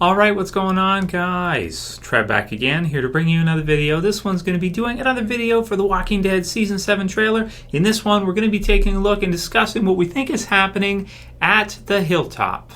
Alright, what's going on, guys? Trev back again, here to bring you another video. This one's going to be doing another video for The Walking Dead Season 7 trailer. In this one, we're going to be taking a look and discussing what we think is happening at the Hilltop.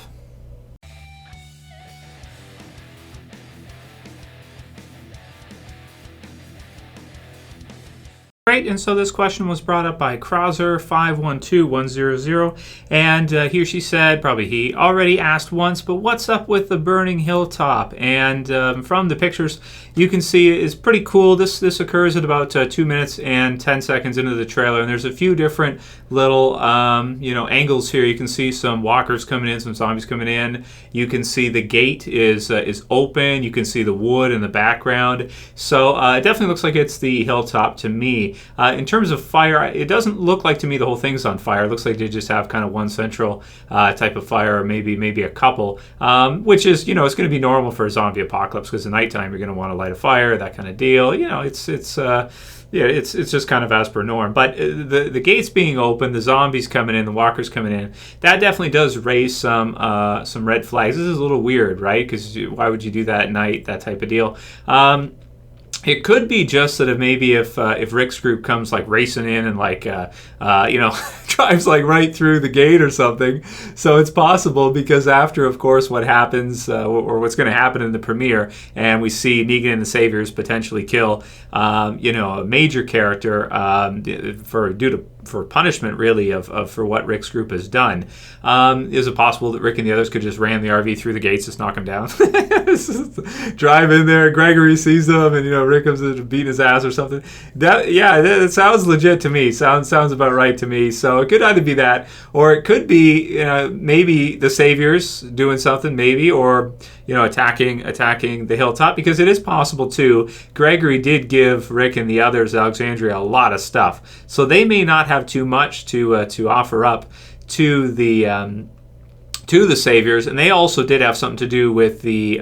Right, and so this question was brought up by Krauser512100, and he or she said, probably he, already asked once, but what's up with the burning hilltop? And from the pictures, you can see it's pretty cool. This occurs at about 2 minutes and 10 seconds into the trailer, and there's a few different little angles here. You can see some walkers coming in, some zombies coming in. You can see the gate is open. You can see the wood in the background. So it definitely looks like it's the hilltop to me. In terms of fire, it doesn't look like to me the whole thing's on fire. It looks like they just have kind of one central type of fire, or maybe a couple, which is, it's going to be normal for a zombie apocalypse, because at nighttime you're going to want to light a fire, that kind of deal. It's just kind of as per norm. But the gates being open, the zombies coming in, the walkers coming in, that definitely does raise some red flags. This is a little weird, right? Because why would you do that at night, that type of deal? It could be just that if Rick's group comes like racing in and drives like right through the gate or something. So it's possible, because after, of course, what happens or what's going to happen in the premiere, and we see Negan and the Saviors potentially kill a major character for punishment, really, for what Rick's group has done. Is it possible that Rick and the others could just ram the RV through the gates, just knock him down? Drive in there, Gregory sees them, and Rick comes in to beat his ass or something. That sounds legit to me. Sounds about right to me. So it could either be that, or it could be maybe the Saviors doing something, maybe, or attacking the hilltop, because it is possible too. Gregory did give Rick and the others, Alexandria, a lot of stuff, so they may not have too much to offer up to the Saviors, and they also did have something to do with the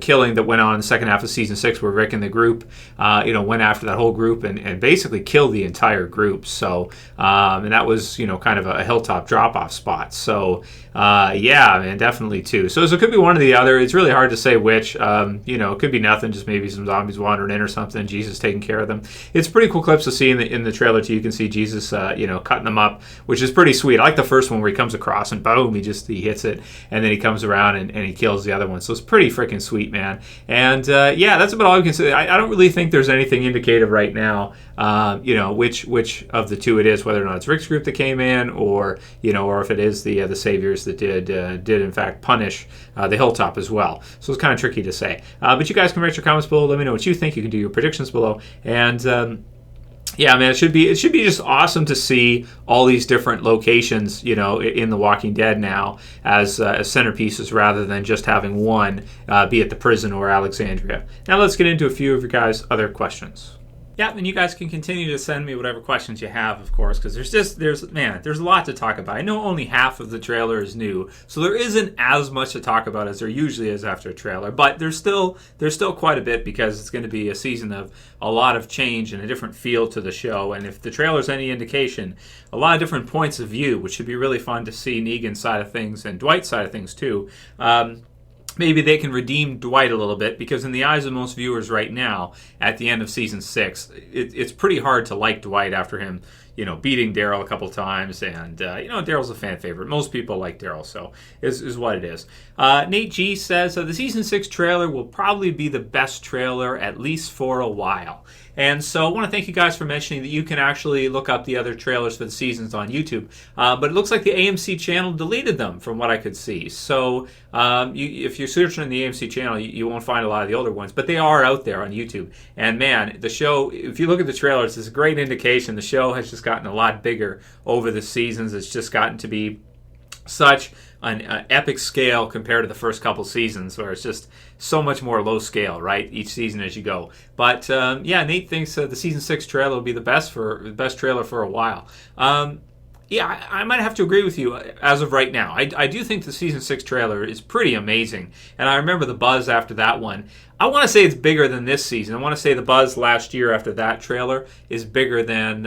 killing that went on in the second half of season 6, where Rick and the group went after that whole group and basically killed the entire group. So and that was kind of a hilltop drop-off spot. So definitely too. So it could be one or the other. It's really hard to say which. It could be nothing, just maybe some zombies wandering in or something, Jesus taking care of them. It's pretty cool clips to see in the trailer too. You can see Jesus cutting them up, which is pretty sweet. I like the first one where he comes across and boom, he hits it, and then he comes around and he kills the other one. So it's pretty freaking sweet, man. And that's about all we can say. I don't really think there's anything indicative right now, which of the two it is, whether or not it's Rick's group that came in, or if it is the Saviors that did in fact punish the hilltop as well. So it's kind of tricky to say. But you guys can write your comments below. Let me know what you think. You can do your predictions below. And it should be just awesome to see all these different locations, in The Walking Dead now as centerpieces, rather than just having one, be it the prison or Alexandria. Now let's get into a few of your guys' other questions. Yeah, and you guys can continue to send me whatever questions you have, of course, because there's a lot to talk about. I know only half of the trailer is new, so there isn't as much to talk about as there usually is after a trailer, but there's still quite a bit, because it's going to be a season of a lot of change and a different feel to the show. And if the trailer's any indication, a lot of different points of view, which should be really fun to see Negan's side of things and Dwight's side of things too. Maybe they can redeem Dwight a little bit, because in the eyes of most viewers right now, at the end of season 6, it's pretty hard to like Dwight after him, beating Daryl a couple times, and Daryl's a fan favorite. Most people like Daryl, so is what it is. Nate G says the season 6 trailer will probably be the best trailer, at least for a while. And so I want to thank you guys for mentioning that you can actually look up the other trailers for the seasons on YouTube. But it looks like the AMC channel deleted them, from what I could see. So if you're searching on the AMC channel, you won't find a lot of the older ones. But they are out there on YouTube. And man, the show, if you look at the trailers, it's a great indication. The show has just gotten a lot bigger over the seasons. It's just gotten to be such an epic scale compared to the first couple seasons, where it's just so much more low scale, right, each season as you go. But Nate thinks the season 6 trailer will be the best trailer for a while. Yeah, I might have to agree with you as of right now. I do think the season 6 trailer is pretty amazing, and I remember the buzz after that one. I want to say it's bigger than this season. I want to say the buzz last year after that trailer is bigger than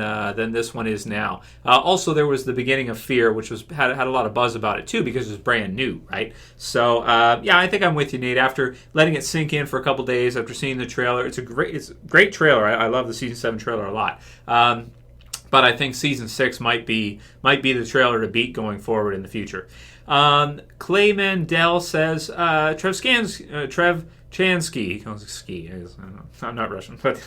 this one is now. Also, there was the beginning of Fear, which had a lot of buzz about it too because it was brand new, right? So yeah, I think I'm with you, Nate. After letting it sink in for a couple days, after seeing the trailer, it's a great trailer. I love the season 7 trailer a lot. But I think season 6 might be the trailer to beat going forward in the future. KlaymenDel says Trevchansky. I'm not Russian, but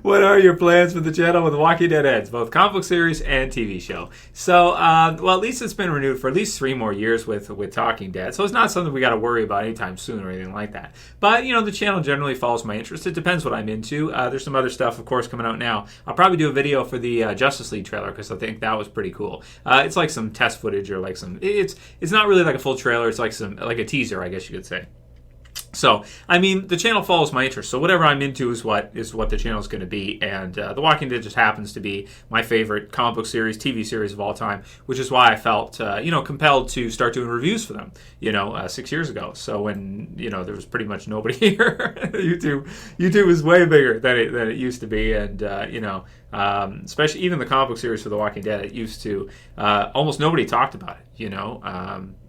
what are your plans for the channel with Walking Dead ends, both comic book series and TV show? So, well, at least it's been renewed for at least 3 more years with Talking Dead, so it's not something we got to worry about anytime soon or anything like that. But, the channel generally follows my interest. It depends what I'm into. There's some other stuff, of course, coming out now. I'll probably do a video for the Justice League trailer because I think that was pretty cool. It's like some test footage or like some... It's not really like a full trailer. It's like a teaser, I guess you could say. So, I mean, the channel follows my interest. So whatever I'm into is what the channel is going to be. And The Walking Dead just happens to be my favorite comic book series, TV series of all time, which is why I felt, compelled to start doing reviews for them, 6 years ago. So when, there was pretty much nobody here. YouTube was way bigger than it used to be. And, especially even the comic book series for The Walking Dead, it used to, almost nobody talked about it.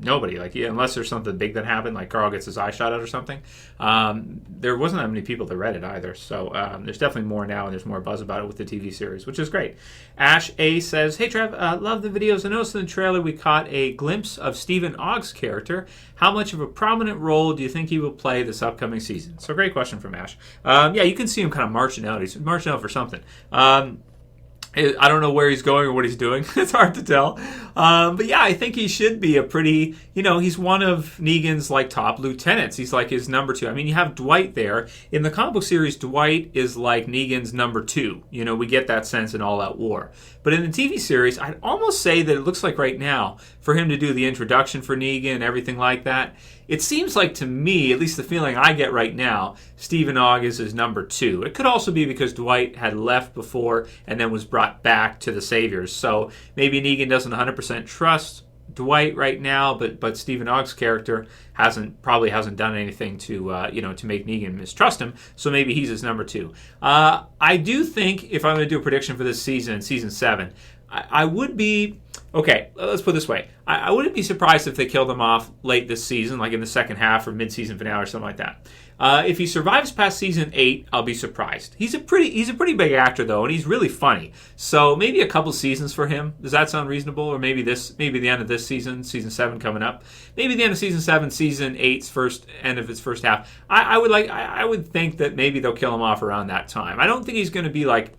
Nobody, unless there's something big that happened, like Carl gets his eye shot out or something. There wasn't that many people that read it either. So there's definitely more now, and there's more buzz about it with the TV series, which is great. Ash A says, "Hey Trev, love the videos. I noticed in the trailer we caught a glimpse of Steven Ogg's character. How much of a prominent role do you think he will play this upcoming season?" So great question from Ash. Yeah, you can see him kind of marching out. He's marching out for something. I don't know where he's going or what he's doing. It's hard to tell. But yeah, I think he should be a pretty, he's one of Negan's top lieutenants. He's like his number 2. I mean, you have Dwight there. In the comic book series, Dwight is like Negan's number 2. We get that sense in All Out War. But in the TV series, I'd almost say that it looks like right now, for him to do the introduction for Negan and everything like that, it seems like to me, at least the feeling I get right now, Steven Ogg is his number 2. It could also be because Dwight had left before and then was brought back to the Saviors. So maybe Negan doesn't 100% trust Dwight right now, but Steven Ogg's character probably hasn't done anything to to make Negan mistrust him. So maybe he's his number 2. I do think if I'm going to do a prediction for this season 7, I would be... Okay, let's put it this way. I wouldn't be surprised if they killed him off late this season, like in the second half or mid-season finale or something like that. If he survives past season 8, I'll be surprised. He's a pretty big actor though, and he's really funny. So maybe a couple seasons for him. Does that sound reasonable? Or maybe the end of this season 7 coming up. Maybe the end of season 7, season 8's end of its first half. I would think that maybe they'll kill him off around that time. I don't think he's going to be like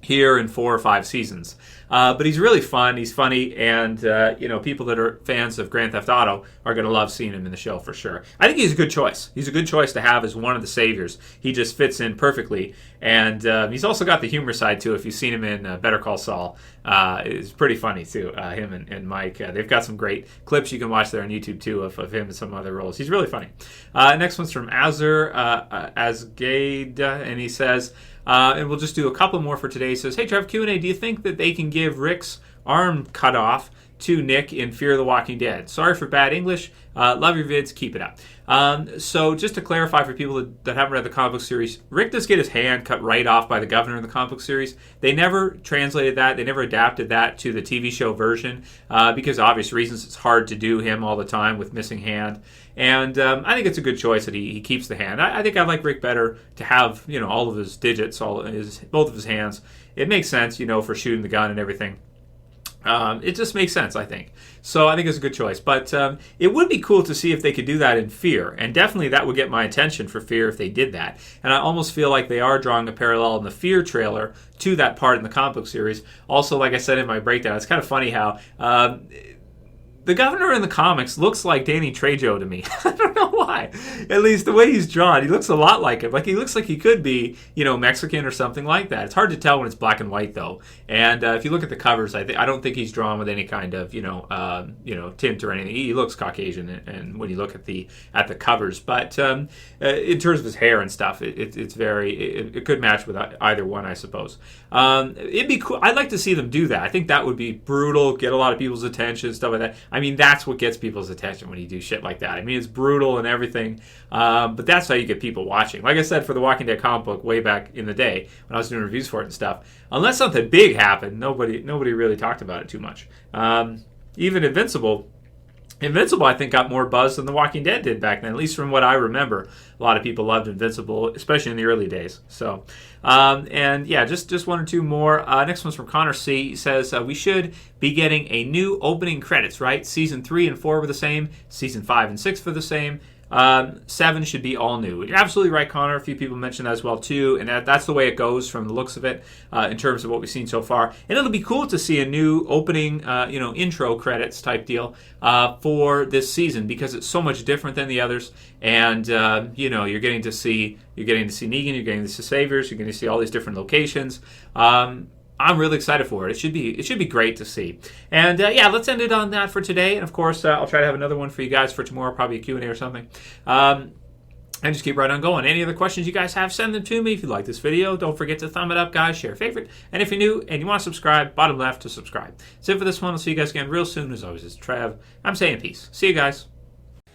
here in 4 or 5 seasons. But he's really fun. He's funny, and people that are fans of Grand Theft Auto are going to love seeing him in the show for sure. I think he's a good choice. He's a good choice to have as one of the saviors. He just fits in perfectly, and he's also got the humor side too. If you've seen him in Better Call Saul, it's pretty funny too. Him and Mike, they've got some great clips you can watch there on YouTube too of him and some other roles. He's really funny. Next one's from Azur Asgade, and he says. And we'll just do a couple more for today. He says, "Hey Trev, Q&A, do you think that they can give Rick's arm cut off to Nick in Fear the Walking Dead? Sorry for bad English. Love your vids. Keep it up." So just to clarify for people that haven't read the comic book series, Rick does get his hand cut right off by the governor in the comic book series. They never translated that. They never adapted that to the TV show version because obvious reasons. It's hard to do him all the time with missing hand. And I think it's a good choice that he keeps the hand. I think I like Rick better to have all of his digits, both of his hands. It makes sense, for shooting the gun and everything. It just makes sense, I think. So I think it's a good choice. But it would be cool to see if they could do that in Fear. And definitely that would get my attention for Fear if they did that. And I almost feel like they are drawing a parallel in the Fear trailer to that part in the comic book series. Also, like I said in my breakdown, it's kind of funny how... The governor in the comics looks like Danny Trejo to me. I don't know why. At least the way he's drawn, he looks a lot like him. Like he looks like he could be, Mexican or something like that. It's hard to tell when it's black and white though. And if you look at the covers, I don't think he's drawn with any kind of, tint or anything. He looks Caucasian, and when you look at the covers, but in terms of his hair and stuff, it's very. It could match with either one, I suppose. It'd be cool. I'd like to see them do that. I think that would be brutal. Get a lot of people's attention, stuff like that. I mean, that's what gets people's attention when you do shit like that. I mean, it's brutal and everything, but that's how you get people watching. Like I said, for the Walking Dead comic book way back in the day when I was doing reviews for it and stuff, unless something big happened, nobody really talked about it too much. Even Invincible, I think, got more buzz than The Walking Dead did back then, at least from what I remember. A lot of people loved Invincible, especially in the early days. So, and yeah, just one or two more. Next one's from Connor C. He says, we should be getting a new opening credits, right? Season 3 and 4 were the same. Season 5 and 6 were the same. 7 should be all new. You're absolutely right, Connor. A few people mentioned that as well, too. And that's the way it goes from the looks of it in terms of what we've seen so far. And it'll be cool to see a new opening, intro credits type deal for this season because it's so much different than the others. And, you're getting to see Negan, you're getting to see Saviors, you're getting to see all these different locations. I'm really excited for it. It should be great to see. And let's end it on that for today. And of course, I'll try to have another one for you guys for tomorrow, probably a Q&A or something. And just keep right on going. Any other questions you guys have, send them to me. If you like this video, don't forget to thumb it up, guys. Share, favorite. And if you're new and you want to subscribe, bottom left to subscribe. That's it for this one. I'll see you guys again real soon. As always, it's Trev. I'm saying peace. See you guys.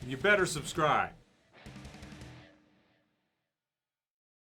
You better subscribe.